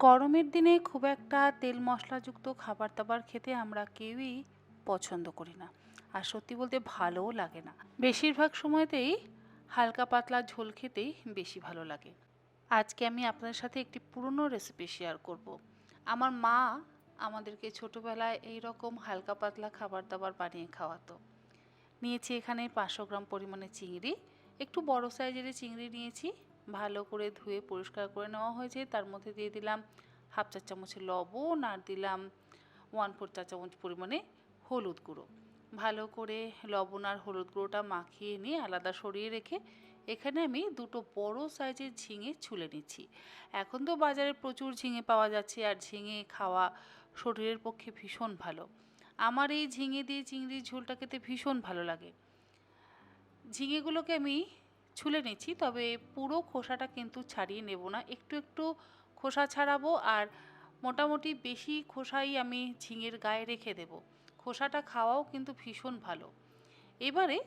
গরমের দিনে খুব একটা তেল মশলাযুক্ত খাবার দাবার খেতে আমরা কেউই পছন্দ করি না। আর সত্যি বলতে ভালোও লাগে না। বেশিরভাগ সময়তেই হালকা পাতলা ঝোল খেতেই বেশি ভালো লাগে। আজকে আমি আপনাদের সাথে একটি পুরনো রেসিপি শেয়ার করব। আমার মা আমাদেরকে ছোটবেলায় এই রকম হালকা পাতলা খাবার দাবার বানিয়ে খাওয়াতো। নিয়েছি এখানে 500 গ্রাম পরিমাণে চিংড়ি। একটু বড় সাইজের চিংড়ি নিয়েছি। ভালো করে ধুয়ে পরিষ্কার করে নেওয়া হয়েছে। তার মধ্যে দিয়ে দিলাম হাফ চা চামচের লবণ আর দিলাম 1/4 চা চামচ পরিমাণে হলুদ গুঁড়ো। ভালো করে লবণ আর হলুদ গুঁড়োটা মাখিয়ে নিয়ে আলাদা সরিয়ে রেখে এখানে আমি দুটো বড় সাইজের ঝিঙে ছুলে নিচ্ছি। এখন তো বাজারে প্রচুর ঝিঙে পাওয়া যাচ্ছে আর ঝিঙে খাওয়া শরীরের পক্ষে ভীষণ ভালো। আমার এই ঝিঙে দিয়ে চিংড়ির ঝোলটা খেতে ভীষণ ভালো লাগে। ঝিঙেগুলোকে আমি ছুলে নিচ্ছি, তবে পুরো খোসাটা কিন্তু ছাড়িয়ে নেব না, একটু একটু খোসা ছাড়াবো। আর মোটামুটি বেশি খোসাই আমি ঝিঙের গায়ে রেখে দেব। খোসাটা খাওয়াও কিন্তু ভীষণ ভালো। এবারে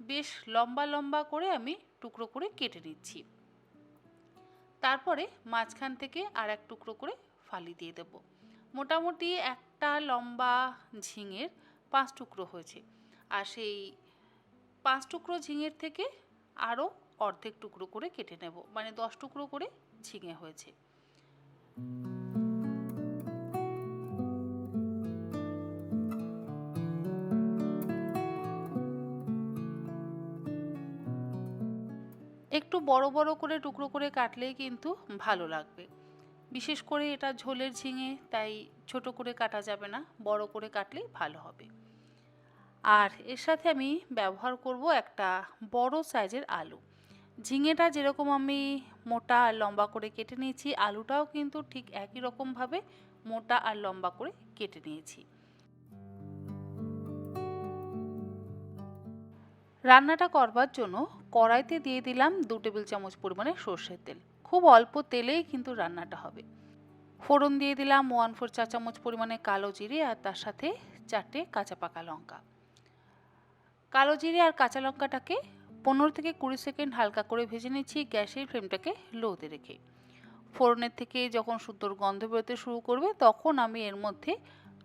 বেশ লম্বা লম্বা করে আমি টুকরো করে কেটে নিচ্ছি। তারপরে মাঝখান থেকে আর এক টুকরো করে ফালি দিয়ে দেব। মোটামুটি একটা লম্বা ঝিঙের 5 টুকরো হয়েছে। আর সেই 5 টুকরো ঝিঙের থেকে আরও অর্ধেক টুকরো করে কেটে নেব, মানে 10 টুকরো করে ঝিঙে হয়েছে। একটু বড় বড় করে টুকরো করে কাটলেই কিন্তু ভালো লাগবে। বিশেষ করে এটা ঝোলের ঝিঙে, তাই ছোট করে কাটা যাবে না, বড় করে কাটলেই ভালো হবে। আর এর সাথে আমি ব্যবহার করব একটা বড় সাইজের আলু। ঝিঙেটা যেরকম আমি মোটা আর লম্বা করে কেটে নিয়েছি, আলুটাও কিন্তু ঠিক একই রকমভাবে মোটা আর লম্বা করে কেটে নিয়েছি। রান্নাটা করবার জন্য কড়াইতে দিয়ে দিলাম 2 টেবিল চামচ পরিমাণে সর্ষের তেল। খুব অল্প তেলেই কিন্তু রান্নাটা হবে। ফোড়ন দিয়ে দিলাম 1/4 চা চামচ পরিমাণে কালো জিরে আর তার সাথে 4টে কাঁচা পাকা লঙ্কা। কালো জিরে আর কাঁচা লঙ্কাটাকে 15 থেকে 20 সেকেন্ড হালকা করে ভেজে নিচ্ছি, গ্যাসের ফ্লেমটাকে লোতে রেখে। ফোড়নের থেকে যখন সুন্দর গন্ধ বেরোতে শুরু করবে তখন আমি এর মধ্যে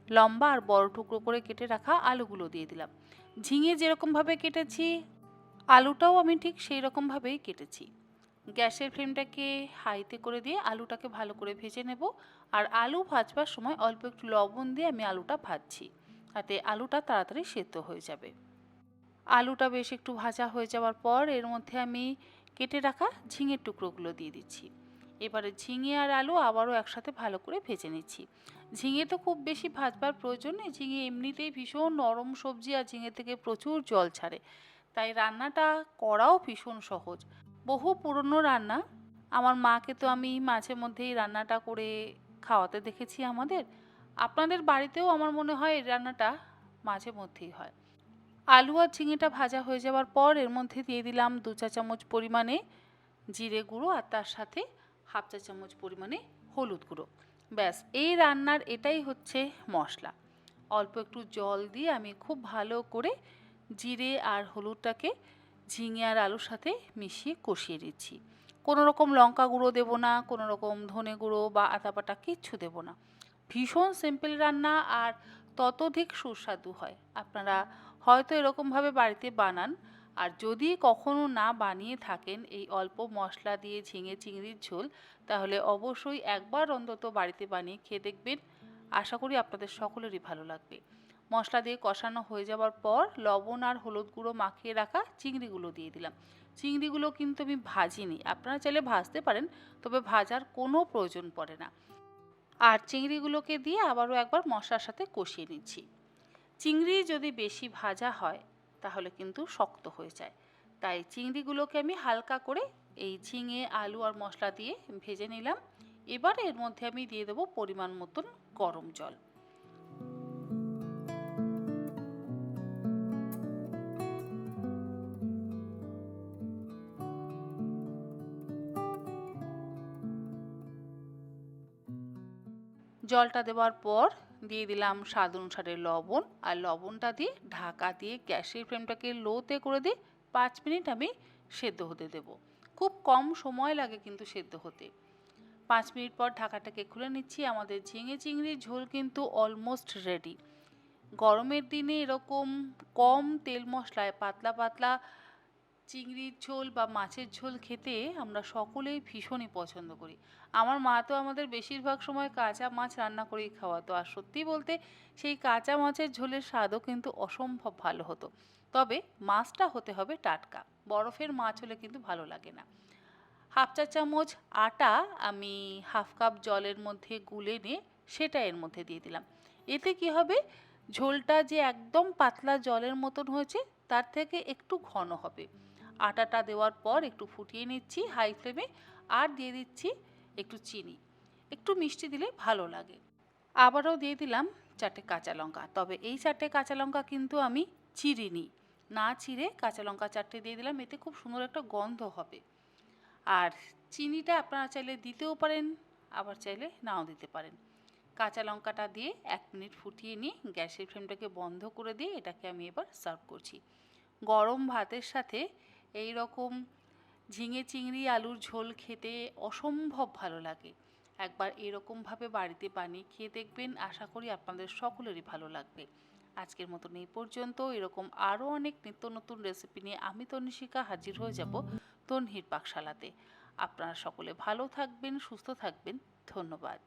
লম্বা আর বড় টুকরো করে কেটে রাখা আলুগুলো দিয়ে দিলাম। ঝিঙে যেরকমভাবে কেটেছি আলুটাও আমি ঠিক সেই রকমভাবেই কেটেছি। গ্যাসের ফ্লেমটাকে হাইতে করে দিয়ে আলুটাকে ভালো করে ভেজে নেব। আর আলু ভাজবার সময় অল্প একটু লবণ দিয়ে আমি আলুটা ভাজছি, তাতে আলুটা তাড়াতাড়ি সেদ্ধ হয়ে যাবে। আলুটা বেশ একটু ভাজা হয়ে যাওয়ার পর এর মধ্যে আমি কেটে রাখা ঝিঙের টুকরোগুলো দিয়ে দিচ্ছি। এবারে ঝিঙে আর আলু আবারও একসাথে ভালো করে ভেজে নিচ্ছি। ঝিঙে তো খুব বেশি ভাজবার প্রয়োজন নেই, ঝিঙে এমনিতেই ভীষণ নরম সবজি আর ঝিঙে থেকে প্রচুর জল ছাড়ে, তাই রান্নাটা করাও ভীষণ সহজ। বহু পুরনো রান্না। আমার মাকে তো আমি মাঝে মধ্যেই রান্নাটা করে খাওয়াতে দেখেছি আমাদের। আপনাদের বাড়িতেও আমার মনে হয় এই রান্নাটা মাঝে মধ্যেই হয়। আলু আর ঝিঙেটা ভাজা হয়ে যাওয়ার পর এর মধ্যে দিয়ে দিলাম 2 চা চামচ পরিমাণে জিরে গুঁড়ো আর তার সাথে হাফ চা চামচ পরিমাণে হলুদ গুঁড়ো। ব্যাস, এই রান্নার এটাই হচ্ছে মশলা। অল্প একটু জল দিয়ে আমি খুব ভালো করে জিরে আর হলুদটাকে ঝিঙে আর আলুর সাথে মিশিয়ে কষিয়ে দিচ্ছি। কোনো রকম লঙ্কা গুঁড়ো দেবো না, কোনো রকম ধনে গুঁড়ো বা আদা বাটা কিচ্ছু দেবো না। ভীষণ সিম্পল রান্না আর ততোধিক সুস্বাদু হয়। আপনারা হয়তো এরকমভাবে বাড়িতে বানান, আর যদি কখনো না বানিয়ে থাকেন এই অল্প মশলা দিয়ে ঝিঙে চিংড়ির ঝোল, তাহলে অবশ্যই একবার অন্তত বাড়িতে বানিয়ে খেয়ে দেখবেন। আশা করি আপনাদের সকলেরই ভালো লাগবে। মশলা দিয়ে কষানো হয়ে যাওয়ার পর লবণ আর হলুদ গুঁড়ো মাখিয়ে রাখা চিংড়িগুলো দিয়ে দিলাম। চিংড়িগুলো কিন্তু আমি ভাজিনি, আপনারা চাইলে ভাজতে পারেন, তবে ভাজার কোনো প্রয়োজন পড়ে না। আর চিংড়িগুলোকে দিয়ে আবারও একবার মশলার সাথে কষিয়ে নিচ্ছি। চিংড়ি যদি বেশি ভাজা হয় তাহলে কিন্তু শক্ত হয়ে যায়, তাই চিংড়িগুলোকে আমি হালকা করে এই ঝিঙে আলু আর মশলা দিয়ে ভেজে নিলাম। এবার এর মধ্যে আমি দিয়ে দেবো পরিমাণ মতন গরম জল। জলটা দেওয়ার পর দিয়ে দিলাম স্বাদ অনুসারে লবণ, আর লবণটা দিয়ে ঢাকা দিয়ে গ্যাসের ফ্লেমটাকে লোতে করে দিয়ে 5 মিনিট আমি সেদ্ধ হতে দেব। খুব কম সময় লাগে কিন্তু সেদ্ধ হতে। 5 মিনিট পর ঢাকাটাকে খুলে নিচ্ছি। আমাদের ঝিঙে চিংড়ির ঝোল কিন্তু অলমোস্ট রেডি। গরমের দিনে এরকম কম তেল মশলায় পাতলা পাতলা চিংড়ির ঝোল বা মাছের ঝোল খেতে আমরা সকলেই ভীষণই পছন্দ করি। আমার মা তো আমাদের বেশিরভাগ সময় কাঁচা মাছ রান্না করেই খাওয়াতো, আর সত্যি বলতে সেই কাঁচা মাছের ঝোলের স্বাদও কিন্তু অসম্ভব ভালো হতো। তবে মাছটা হতে হবে টাটকা, বরফের মাছ হলে কিন্তু ভালো লাগে না। হাফ চা চামচ আটা আমি হাফ কাপ জলের মধ্যে গুলে নিয়ে সেটা এর মধ্যে দিয়ে দিলাম। এতে কি হবে, ঝোলটা যে একদম পাতলা জলের মতন হয়েছে তার থেকে একটু ঘন হবে। আটাটা দেওয়ার পর একটু ফুটিয়ে নিচ্ছি হাই ফ্লেমে, আর দিয়ে দিচ্ছি একটু চিনি। একটু মিষ্টি দিলে ভালো লাগে। আবারও দিয়ে দিলাম 4টে কাঁচা লঙ্কা, তবে এই 4টে কাঁচা লঙ্কা কিন্তু আমি চিরিনি, না চিরে কাঁচা লঙ্কা 4টে দিয়ে দিলাম, এতে খুব সুন্দর একটা গন্ধ হবে। আর চিনিটা আপনারা চাইলে দিতেও পারেন, আবার চাইলে নাও দিতে পারেন। কাঁচা লঙ্কাটা দিয়ে 1 মিনিট ফুটিয়ে নিয়ে গ্যাসের ফ্লেমটাকে বন্ধ করে দিয়ে এটাকে আমি এবার সার্ভ করছি। গরম ভাতের সাথে এই রকম ঝিঙে চিংড়ি আলুর ঝোল খেতে অসম্ভব ভালো লাগে। একবার এরকমভাবে বাড়িতে বানিয়ে খেয়ে দেখবেন, আশা করি আপনাদের সকলেরই ভালো লাগবে। আজকের মতন এই পর্যন্ত। এরকম আরও অনেক নিত্য নতুন রেসিপি নিয়ে আমি তনিশিকা হাজির হয়ে যাব তন্হির পাকশালাতে। আপনারা সকলে ভালো থাকবেন, সুস্থ থাকবেন। ধন্যবাদ।